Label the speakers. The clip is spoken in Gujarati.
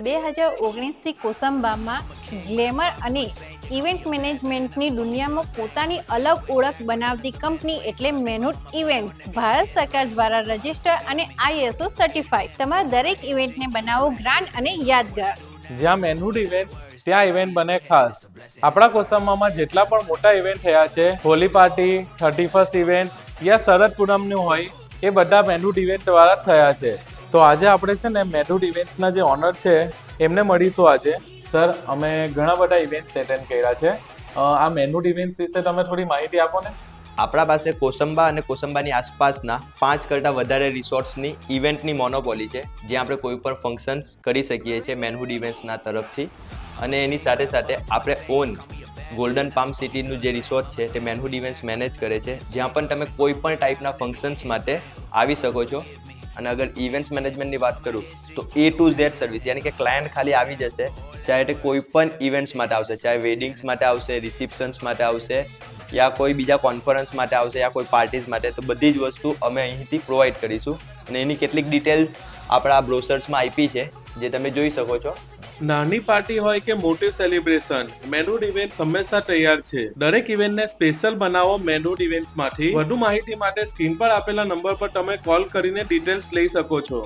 Speaker 1: 2019થી કોસંબામાં ગ્લેમર અને ઇવેન્ટ મેનેજમેન્ટની દુનિયામાં પોતાની અલગ ઓળખ બનાવતી કંપની એટલે મેનહૂડ ઇવેન્ટ. ભારત સરકાર દ્વારા રજિસ્ટર અને ISO સર્ટિફાઈડ. તમારા દરેક ઇવેન્ટને બનાવો ગ્રાન્ડ અને યાદગાર.
Speaker 2: જ્યાં મેનહૂડ ઇવેન્ટ્સ ત્યાં ઇવેન્ટ બને ખાસ. આપણા કોસંબામાં જેટલા પણ મોટા ઇવેન્ટ થયા છે, હોલી પાર્ટી, 31st ઇવેન્ટ યા શરદ પૂનમનું હોય, એ બધા મેનહૂડ ઇવેન્ટ દ્વારા જ થયા છે. તો આજે આપણે છે ને મેનહૂડ ઇવેન્ટ્સના જે ઓનર છે એમને મળીશું આજે. સર, અમે ઘણા બધા ઇવેન્ટ્સ એટેન્ડ કર્યા છે. આ મેનહૂડ ઇવેન્ટ્સ વિશે તમે થોડી માહિતી આપો ને.
Speaker 3: આપણા પાસે કોસંબા અને કોસંબાની આસપાસના 5 કરતાં વધારે રિસોર્ટ્સની ઇવેન્ટની મોનોપોલી છે, જ્યાં આપણે કોઈ પણ ફંક્શન્સ કરી શકીએ છીએ મેનહૂડ ઇવેન્ટ્સના તરફથી. અને એની સાથે સાથે આપણે ઓન ગોલ્ડન પામ સિટીનું જે રિસોર્ટ છે તે મેનહૂડ ઇવેન્ટ્સ મેનેજ કરે છે, જ્યાં પણ તમે કોઈ પણ ટાઈપના ફંક્શન્સ માટે આવી શકો છો. અને અગર ઇવેન્ટ્સ મેનેજમેન્ટની વાત કરું તો A to Z સર્વિસ, યાની કે ક્લાયન્ટ ખાલી આવી જશે, ચાહે તે કોઈ પણ ઇવેન્ટ્સ માટે આવશે, ચાહે વેડિંગ્સ માટે આવશે, રિસેપ્શન્સ માટે આવશે, યા કોઈ બીજા કોન્ફરન્સ માટે આવશે, યા કોઈ પાર્ટીઝ માટે, તો બધી જ વસ્તુ અમે અહીંથી પ્રોવાઈડ કરીશું. અને એની કેટલીક ડિટેલ્સ આપણા બ્રોશર્સમાં આપી છે, જે તમે જોઈ શકો છો.
Speaker 2: નાની પાર્ટી હોય કે મોટી સેલિબ્રેશન, મેનહૂડ ઇવેન્ટ હંમેશા તૈયાર છે. દરેક ઇવેન્ટને સ્પેશિયલ બનાવો મેનહૂડ ઇવેન્ટ્સમાંથી. વધુ માહિતી માટે સ્ક્રીન પર આપેલા નંબર પર તમે કોલ કરીને ડિટેલ્સ લઈ શકો છો.